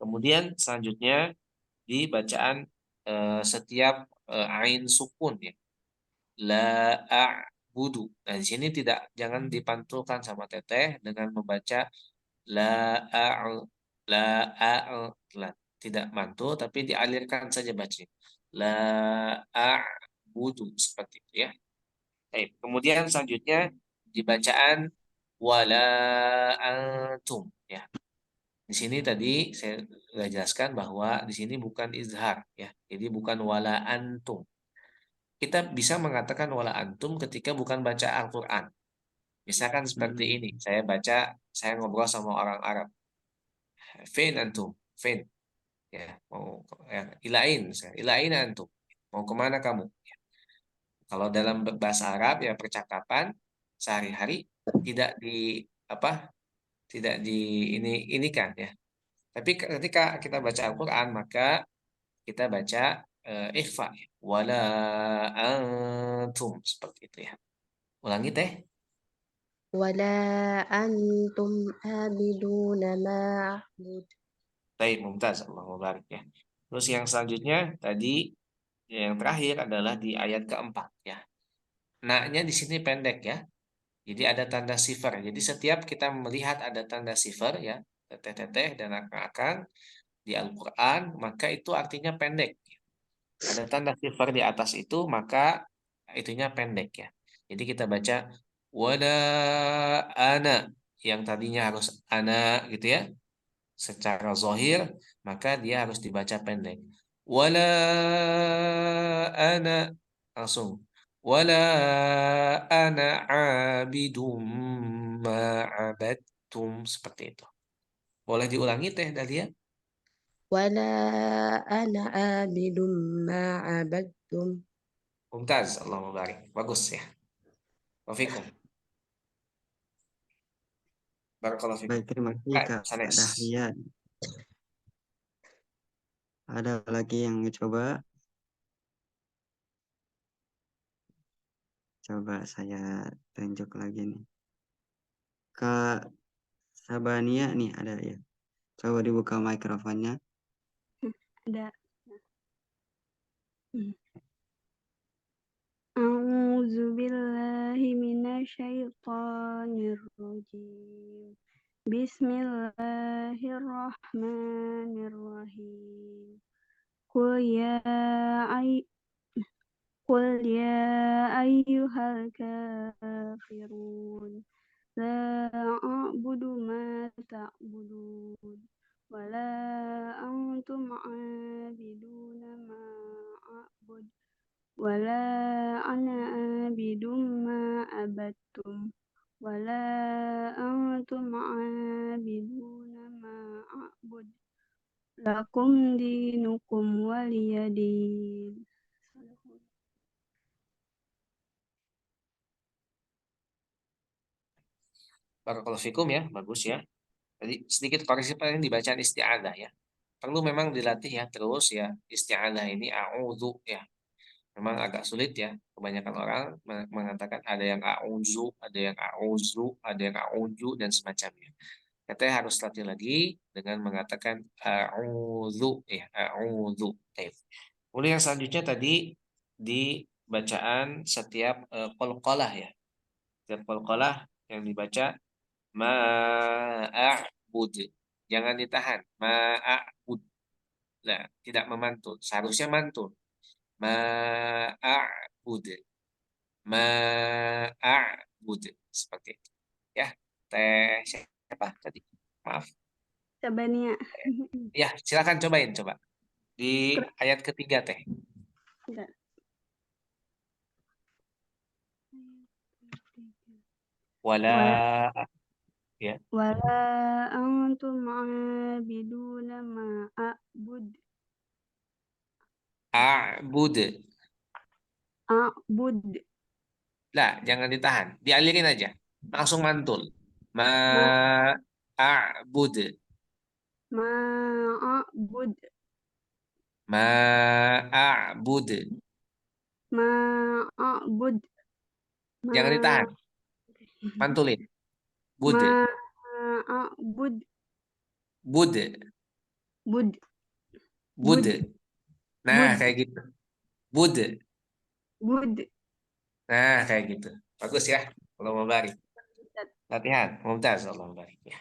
Kemudian selanjutnya di bacaan setiap ain sukun ya. La a'budu. Nah, di sini jangan dipantulkan sama teteh dengan membaca la la tidak mantul tapi dialirkan saja bacanya. La a'budu seperti itu ya. Baik. Kemudian selanjutnya di bacaan wala antum ya. Di sini tadi saya sudah jelaskan bahwa di sini bukan izhar ya. Jadi bukan wala antum. Kita bisa mengatakan wala antum ketika bukan baca Al-Qur'an. Misalkan seperti ini, saya ngobrol sama orang Arab. Fin antum, fin. Ya, mau ya, ilain antum. Mau kemana kamu? Ya. Kalau dalam bahasa Arab ya percakapan sehari-hari tidak di apa? Tidak di ini kan ya. Tapi ketika kita baca Al-Qur'an maka kita baca ikhfa ya. Wala antum seperti itu ya. Ulangi teh. Wala antum abiduna ma'bud. Baik, mumtaz. Allahu barik ya. Terus yang selanjutnya tadi yang terakhir adalah di ayat keempat ya. Naknya di sini pendek ya. Jadi ada tanda sifar. Jadi setiap kita melihat ada tanda sifar ya, teteh-teteh dan akang-akang di Al-Qur'an, maka itu artinya pendek. Ada tanda sifar di atas itu, maka itunya pendek ya. Jadi kita baca wala ana yang tadinya harus ana gitu ya. Secara zohir maka dia harus dibaca pendek. Wala ana langsung. Wala ana abidum ma'abattum seperti itu. Boleh diulangi Teh Dahlia? Wala ana abidum ma'abadtum. Mumtaz, Allah mubarak. Bagus ya. Wafikum. Barakallahu fikum. Baik, terima kasih Kak Kak Sanes. Dahlia. Ada lagi yang mencoba? Coba saya tunjuk lagi nih. Kak Sabania nih ada ya. Coba dibuka mikrofonnya. Ada. A'udzu billahi minasyaitonir rajim. Bismillahirrahmanirrahim. Qul ya ayyuhal kafirun la a'budu ma ta'budun wa la antum 'abiduna ma a'bud wa la ana 'abidum ma abattum wa la antum 'abiduna ma a'bud lakum dinukum waliyadin. Barakallahu fikum ya, bagus ya. Jadi sedikit koreksi paling di bacaan isti'adzah ya. Perlu memang dilatih ya terus ya. Isti'adzah ini a'udzu ya. Memang agak sulit ya. Kebanyakan orang mengatakan ada yang a'udzu, ada yang a'udzu, ada yang a'udzu dan semacamnya. Kita harus latih lagi dengan mengatakan a'udzu ya, a'udzu. Kemudian yang selanjutnya tadi di bacaan setiap qalqalah ya. Setiap qalqalah yang dibaca ma'a'bud. Jangan ditahan. Ma'a'bud. Nah, tidak memantul. Seharusnya mantul. Ma'a'bud. Ma'a'bud. Seperti itu. Ya. Teh siapa tadi? Maaf. Sabania. Ya, silakan cobain coba. Di ayat ketiga Teh. Wala ya. Wala antum abiduna ma a'bud. A'bud. A'bud. Lah, jangan ditahan. Dialirin aja. Langsung mantul. Ma Ma a'bud. ma a'bud. Ma a'bud. Ma a'bud. Jangan Ma ditahan. Pantulin. Bud. ma a'bud. Bud. Bud. Bud. Bud. Nah, Bud. kayak gitu. Bud. Bud. Nah, kayak gitu. Bagus ya. Kalau mau bari. Latihan. Mumtaz. Allah barik. Ya.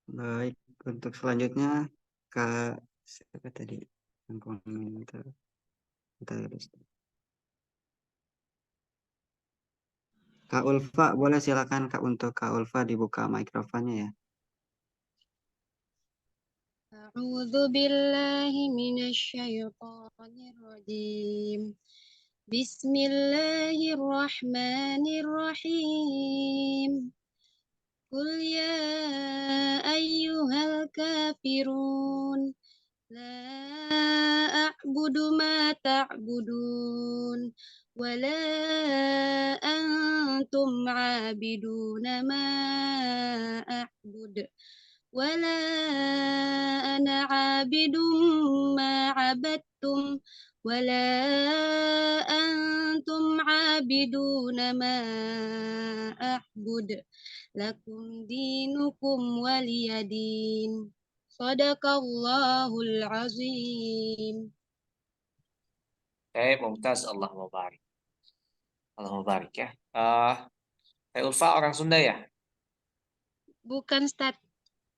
Baik, untuk selanjutnya Kak siapa tadi yang komentar? Bentar ya, Ustaz. Kak Ulfa, boleh silakan Kak untuk Kak Ulfa dibuka mikrofonnya ya. أعوذ بالله من الشيطان الرجيم بسم الله الرحمن الرحيم قل يا أيها الكافرون لا أعبد ما تعبدون ولا أنتم عابدون ما أعبد ولا أنا عابد ما عبدتم ولا أنتم عابدون ما أعبد لكم دينكم ولي دين صدق الله العظيم. Mumtaz. Allah barik. Allah barik ya. Ulfa orang Sunda ya? Bukan Ustaz.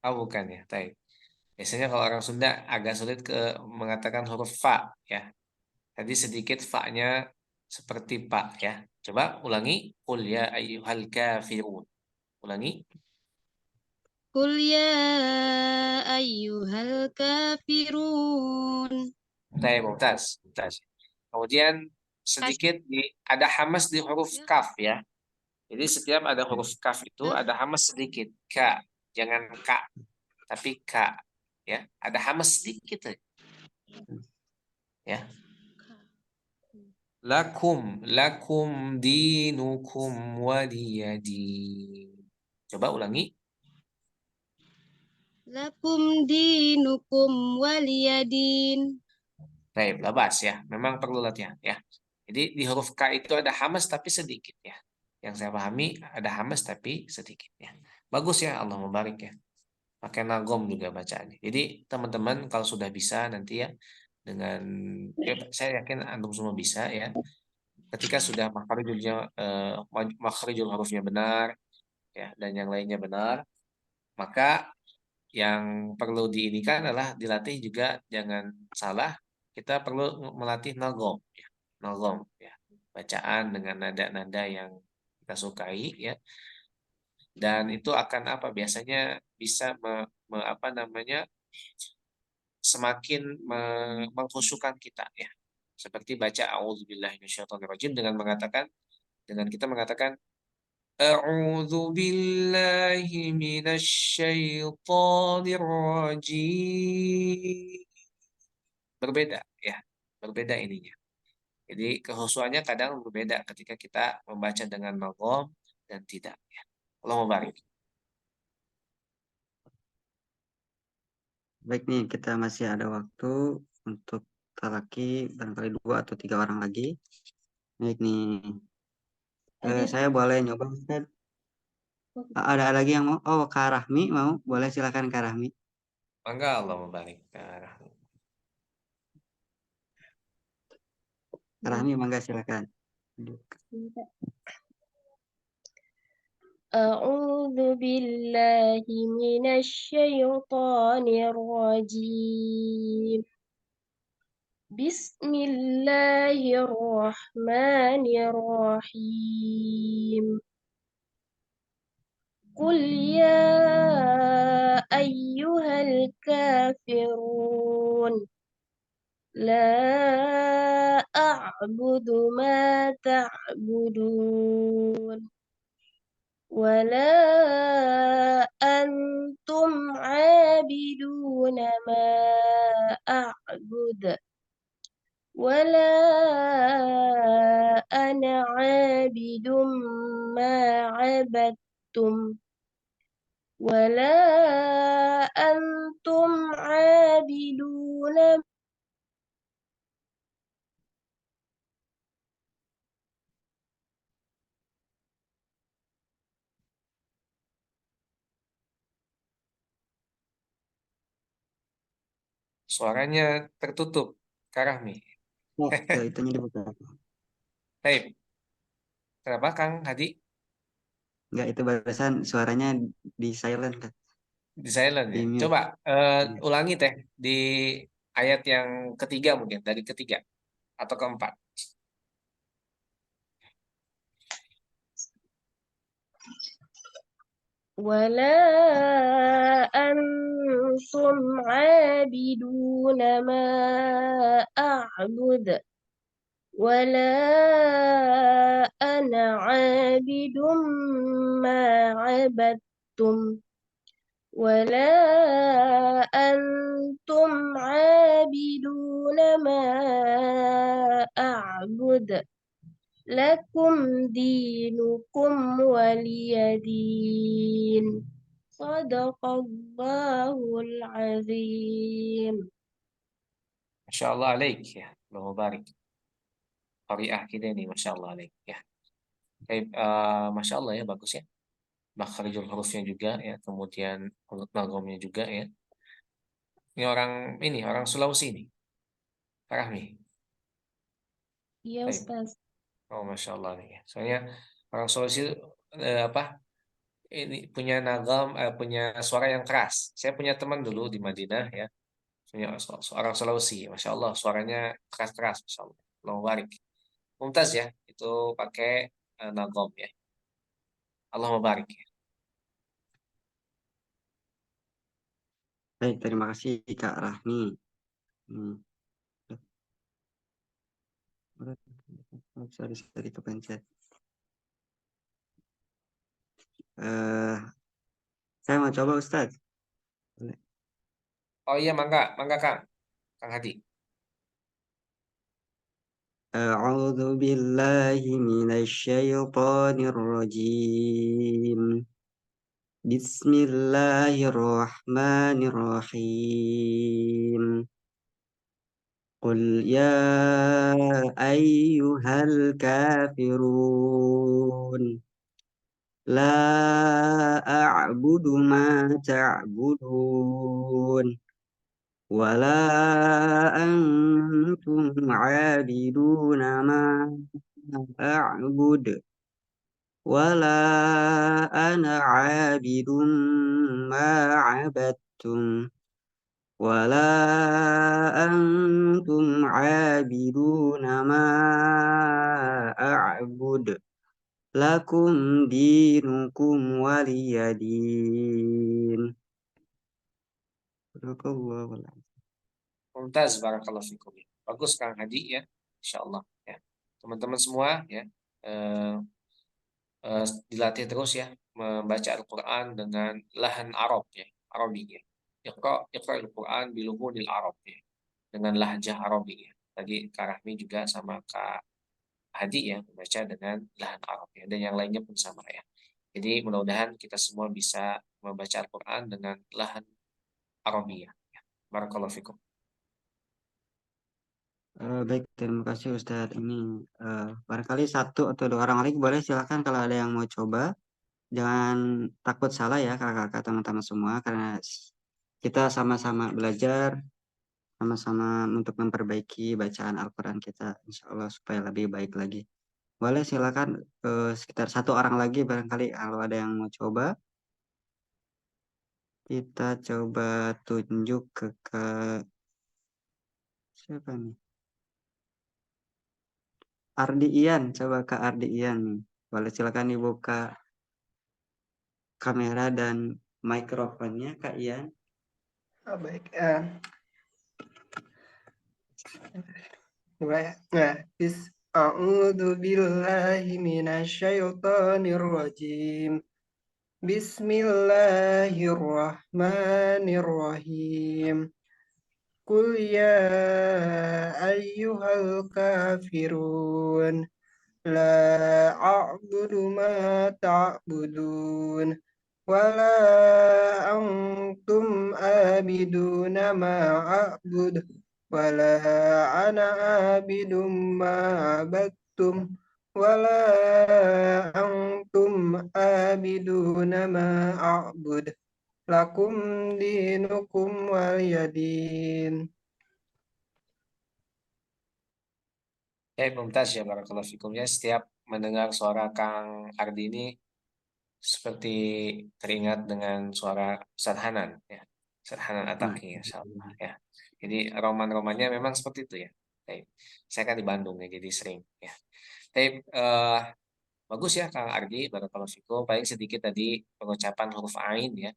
Oh, bukan ya. Baik. Biasanya kalau orang Sunda agak sulit mengatakan huruf fa ya. Tadi sedikit fa-nya seperti pak ya. Coba ulangi. Qul ya ayyuhal kafirun. Ulangi. Qul ya ayyuhal kafirun. Mumtaz. Mumtaz. Kemudian sedikit ada hamas di huruf kaf ya. Jadi setiap ada huruf kaf itu ada hamas sedikit. Ka. Jangan ka. Tapi ka. Ya. Ada hamas sedikit. Ya. Lakum dinukum waliyadin. Coba ulangi. Lakum dinukum waliyadin. Baik, labas ya. Memang perlu latihan ya. Jadi di huruf K itu ada hamas tapi sedikit ya. Yang saya pahami ada hamas tapi sedikit ya. Bagus ya, Allah mubarik ya. Pakai nagom juga bacaannya. Jadi teman-teman kalau sudah bisa nanti ya dengan saya yakin antum semua bisa ya. Ketika sudah makharijul hurufnya benar ya dan yang lainnya benar, maka yang perlu diinikan adalah dilatih juga jangan salah. Kita perlu melatih nagom ya. Nagom ya. Bacaan dengan nada-nada yang kita sukai ya. Dan itu akan apa biasanya bisa apa namanya semakin mengkhusyukkan kita ya. Seperti baca auzubillahi minasyaitonirrajim dengan kita mengatakan a'udzu billahi minasyaitonir rajim. Berbeda ya, berbeda ininya. Jadi kehusuannya kadang berbeda ketika kita membaca dengan maghrib dan tidak ya. Allah barik. Baik nih, kita masih ada waktu untuk talaki barangkali 2 atau 3 orang lagi. Baik nih, saya boleh nyoba Ustaz? Ada lagi yang mau? Oh, Kak Rahmi mau? Boleh silakan Kak Rahmi. Mangga Allah barik. Kak Rahmi, mangga silakan. أعوذ بالله من الشيطان الرجيم بسم الله الرحمن الرحيم قل يا أيها الكافرون لا أعبد ما تعبدون ولا أنتم عابدون ما أعبد ولا أنا عابد ما عبدتم ولا أنتم عابدون Suaranya tertutup, Kak Rahmi. Ya, itunya dibuka. Baik. Kenapa Kang Hadi? Enggak, itu barusan suaranya di silent kan? Di silent Di ya. mute. Coba Iya. ulangi teh di ayat yang ketiga mungkin, dari ketiga atau keempat. ولا أنتم عابدون ما أعبد ولا أنا عابد ما عبدتم ولا أنتم عابدون ما أعبد لكم دينكم ولي دين صدق الله العظيم. Masya Allah alaik ya. Allah mubarak. Qari'ah kita ini Masya Allah alaik ya. Baik, Masya Allah ya, bagus ya. Makharijul hurufnya juga ya, kemudian huruf nagomnya juga ya. Ini orang Sulawesi ini, Kak Rahmi. Iya Baik. Ustaz. Oh Masya Allah nih ya. Soalnya orang Sulawesi apa ini punya punya suara yang keras. Saya punya teman dulu di Madinah ya, punya seorang Sulawesi, Masya Allah suaranya keras-keras, Masya Allah. Allah mubarak. Mumtaz ya, itu pakai nagom ya. Allah mubarak ya. Baik, terima kasih Kak Rahmi. Hmm. Sorry, kepencet. Saya mau coba Ustadz. Boleh. Oh iya, mangga Kang Hadi. أعوذ بالله من الشيطان الرجيم بسم الله الرحمن الرحيم قل يا أيها الكافرون لا أعبد ما تعبدون ولا أنتم عابدون ما أعبد ولا أنا عابد ما عبدتم ولا أنتم عابدون ما أعبد لكم دينكم ولي دين. صدق الله العظيم. Mumtaz, barakallahu fikum. Bagus Kang Hadi ya, Insya Allah ya. Teman-teman semua ya, eh, dilatih terus ya membaca Al-Quran dengan lahan Arab ya, Arabi ya. Iqra Al-Quran bilughunil Arab ya, dengan lahjah Arabi ya. Tadi Kak Rahmi juga sama Kak Hadi ya membaca dengan lahan Arab ya, dan yang lainnya pun sama ya. Jadi mudah-mudahan kita semua bisa membaca Al-Quran dengan lahan Arabi ya. Barakallahu fikum. Baik, terima kasih Ustadz. Ini barangkali satu atau dua orang lagi boleh, silakan kalau ada yang mau coba. Jangan takut salah ya kakak-kakak teman-teman semua, karena kita sama-sama belajar, sama-sama untuk memperbaiki bacaan Al-Quran kita, insya Allah supaya lebih baik lagi. Boleh silakan sekitar satu orang lagi barangkali kalau ada yang mau coba. Kita coba tunjuk ke siapa nih? Ardi Ian, coba ke Ardi Ian nih. Boleh silakan dibuka kamera dan mikrofonnya Kak Ian. Baik. Nah, A'udzu billahi minasyaitonir rajim. Bismillahirrahmanirrahim. Qul ya ayyuhal kafirun. La a'budu ma ta'budun. Wala antum abiduna ma a'bud. Wala ana abidum ma abadtum. Wala antum abiduna ma a'bud. Lakum dinukum waliyadin. Mumtaz ya barakallahu fikumnya. Setiap mendengar suara Kang Ardi ini seperti teringat dengan suara Ustaz Hanan ya. Ustaz Hanan Ataki insyaallah ya. Jadi roman-romannya memang seperti itu ya. Baik. Saya kan di Bandung ya, jadi sering ya. Baik, bagus ya Kang Ardi barakallahu fikum. Paling sedikit tadi pengucapan huruf ain ya.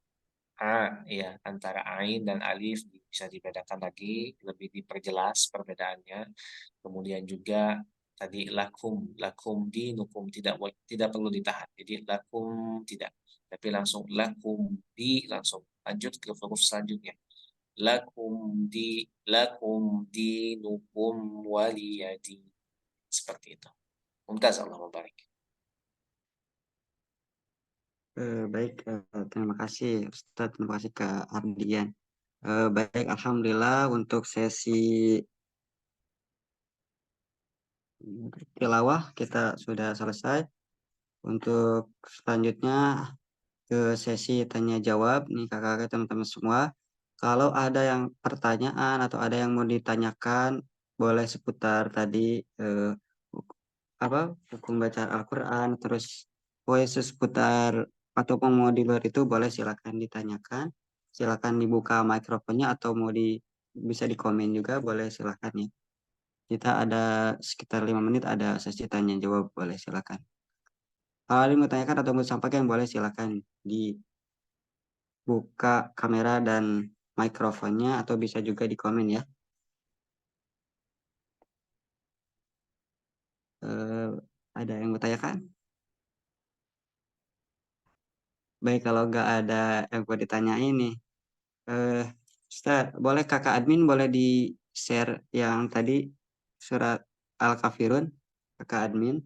Ya, antara ain dan alif bisa dibedakan lagi, lebih diperjelas perbedaannya. Kemudian juga tadi lakum dinukum tidak perlu ditahan. Jadi lakum tidak, tapi langsung lakum di langsung lanjut ke huruf selanjutnya. Lakum dinukum waliyadi. Seperti itu. Mumtaz, Allah mubarak. Baik, terima kasih Ustadz, terima kasih Kak Ardian. Baik, alhamdulillah untuk sesi tilawah kita sudah selesai. Untuk selanjutnya ke sesi tanya jawab nih kakak-kakak teman-teman semua. Kalau ada yang pertanyaan atau ada yang mau ditanyakan, boleh seputar tadi hukum bacaan Al-Quran, terus voice seputar ataupun mau di luar itu boleh silakan ditanyakan. Silakan dibuka mikrofonnya atau bisa di komen juga boleh silakan ya. Kita ada sekitar 5 menit ada sesi tanya jawab, boleh silakan. Kalau ada yang mau tanyakan atau mau sampaikan boleh silakan dibuka kamera dan mikrofonnya atau bisa juga di komen ya. Ada yang mau tanyakan? Baik, kalau nggak ada yang mau ditanyain nih, Ustaz, boleh kakak admin boleh di share yang tadi surat Al-Kafirun, kakak admin.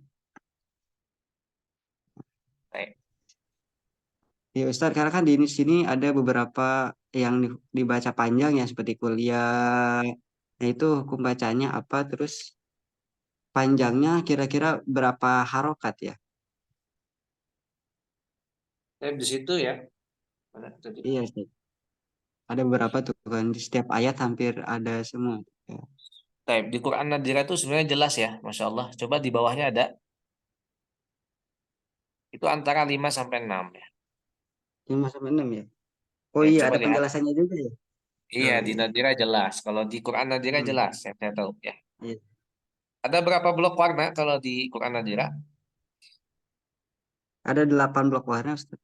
Baik. Ya Ustaz, karena kan di sini ada beberapa yang dibaca panjang ya seperti kuliah. Nah itu hukum bacanya apa? Terus panjangnya kira-kira berapa harokat ya? Di situ ya. Mana tadi? Iya Ustaz. Ada beberapa tuh kan di setiap ayat hampir ada semua. Ya. Di Quran Nadira itu sebenarnya jelas ya, Masya Allah. Coba di bawahnya ada. Itu antara 5 sampai 6 ya. 5 sampai 6 ya. Oh Ya, iya coba ada lihat. penjelasannya juga ya. Iya, Oh, di iya. Nadira jelas. Kalau di Quran Nadira Hmm. jelas, saya tahu ya. Iya. Ada berapa blok warna kalau di Quran Nadira? Ada 8 blok warna Ustaz.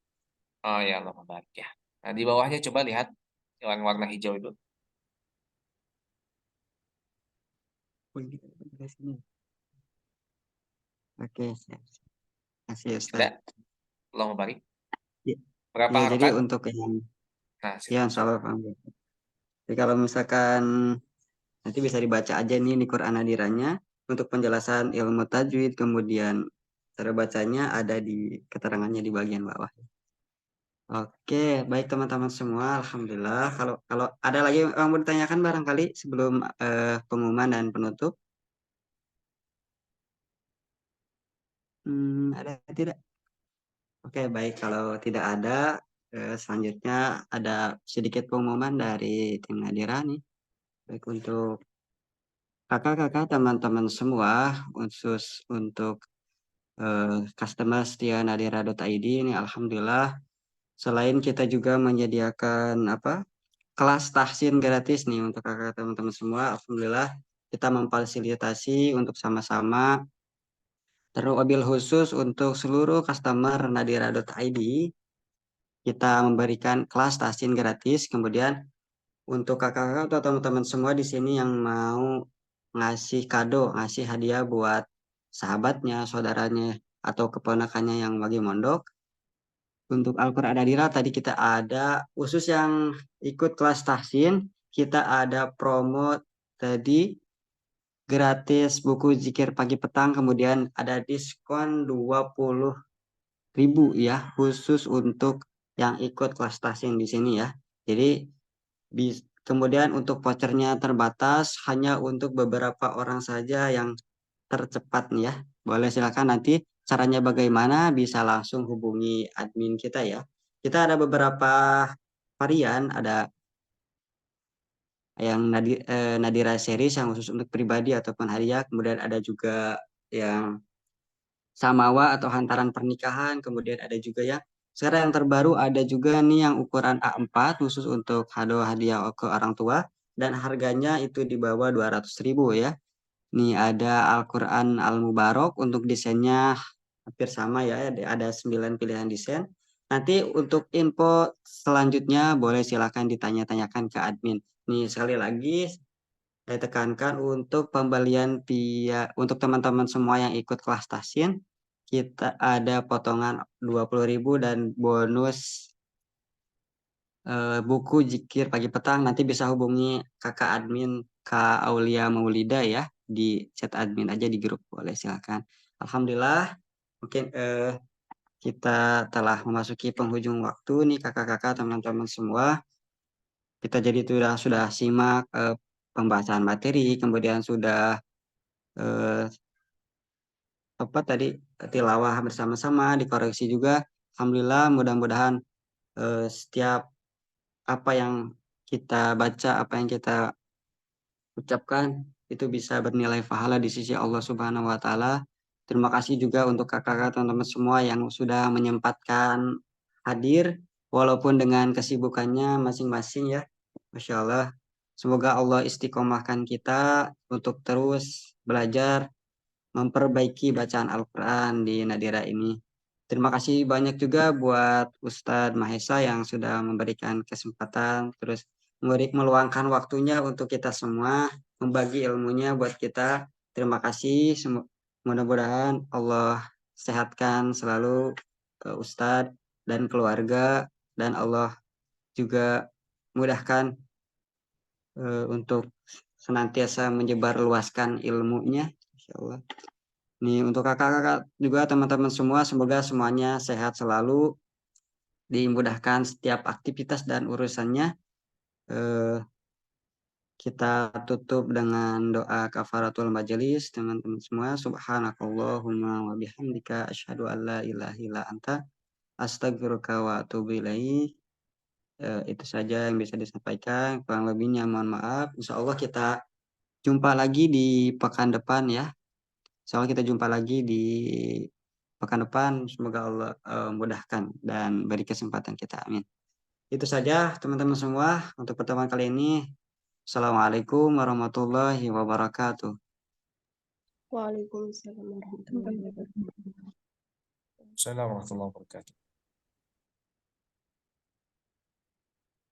Oh ya, Allah baik ya. Nah, di bawahnya coba lihat yang warna hijau itu. Oh, iya, penjelasannya. Oke, siap. Kasih Ustaz. Ada? Allah baik. Ya, Berapa ya jadi harokat? untuk yang Nah, ya insya Allah paham. Jadi kalau misalkan nanti bisa dibaca aja nih di Quran Nadiranya untuk penjelasan ilmu tajwid, kemudian cara bacanya ada di keterangannya di bagian bawah. Oke, baik teman-teman semua, alhamdulillah. Kalau ada lagi yang mau ditanyakan barangkali sebelum pengumuman dan penutup, ada tidak? Oke, baik. Kalau tidak ada, selanjutnya ada sedikit pengumuman dari tim Nadira nih. Baik untuk kakak-kakak teman-teman semua, khusus untuk customer setia nadira.id ini alhamdulillah selain kita juga menyediakan kelas tahsin gratis nih untuk kakak teman-teman semua, alhamdulillah kita memfasilitasi untuk sama-sama terlebih khusus untuk seluruh customer nadira.id kita memberikan kelas tahsin gratis. Kemudian untuk kakak-kakak atau teman-teman semua di sini yang mau ngasih kado, ngasih hadiah buat sahabatnya, saudaranya, atau keponakannya yang lagi mondok, Untuk Al-Quran Nadira tadi kita ada khusus yang ikut kelas tahsin, kita ada promo tadi gratis buku zikir pagi petang, kemudian ada diskon 20.000 ya, khusus untuk yang ikut kelas tahsin di sini ya. Jadi kemudian untuk vouchernya terbatas, hanya untuk beberapa orang saja yang tercepat nih ya. Boleh silakan nanti caranya bagaimana bisa langsung hubungi admin kita ya. Kita ada beberapa varian, ada yang Nadira series yang khusus untuk pribadi ataupun hadiah, kemudian ada juga yang Samawa atau hantaran pernikahan, kemudian ada juga yang sekarang yang terbaru ada juga nih yang ukuran A4 khusus untuk hadiah ke orang tua dan harganya itu di bawah 200.000 ya. Nih ada Al-Quran Al-Mubarak untuk desainnya hampir sama ya, ada 9 pilihan desain. Nanti untuk info selanjutnya boleh silakan ditanya-tanyakan ke admin. Nih sekali lagi saya tekankan untuk pembelian untuk teman-teman semua yang ikut kelas tahsin, kita ada potongan 20.000 dan bonus buku zikir pagi petang. Nanti bisa hubungi kakak admin Kak Aulia Maulida ya, di chat admin aja di grup, boleh silakan. Alhamdulillah mungkin kita telah memasuki penghujung waktu nih kakak-kakak teman-teman semua. Kita jadi sudah simak pembahasan materi, kemudian sudah apa tadi tilawah bersama-sama, dikoreksi juga. Alhamdulillah, mudah-mudahan setiap apa yang kita baca, apa yang kita ucapkan itu bisa bernilai pahala di sisi Allah Subhanahu wa taala. Terima kasih juga untuk kakak-kakak teman-teman semua yang sudah menyempatkan hadir walaupun dengan kesibukannya masing-masing ya. Masya Allah. Semoga Allah istiqomahkan kita untuk terus belajar memperbaiki bacaan Al-Quran di Nadira ini. Terima kasih banyak juga buat Ustadz Mahesa yang sudah memberikan kesempatan, terus meluangkan waktunya untuk kita semua, membagi ilmunya buat kita. Terima kasih. Mudah-mudahan Allah sehatkan selalu Ustadz dan keluarga, dan Allah juga mudahkan untuk senantiasa menyebar luaskan ilmunya. Insya Allah. Nih untuk kakak-kakak juga teman-teman semua, semoga semuanya sehat selalu, dimudahkan setiap aktivitas dan urusannya. Kita tutup dengan doa kafaratul majelis teman-teman semua. Subhanakallahumma wa bihamdika asyhadu an la ilaha illa anta astaghfiruka wa atubu ilaik. Itu saja yang bisa disampaikan. Kurang lebihnya mohon maaf. Insya Allah kita jumpa lagi di pekan depan ya. Insya Allah kita jumpa lagi di pekan depan. Semoga Allah mudahkan dan beri kesempatan kita. Amin. Itu saja teman-teman semua untuk pertemuan kali ini. Assalamualaikum warahmatullahi wabarakatuh. Waalaikumsalam warahmatullahi wabarakatuh. Assalamualaikum warahmatullahi wabarakatuh.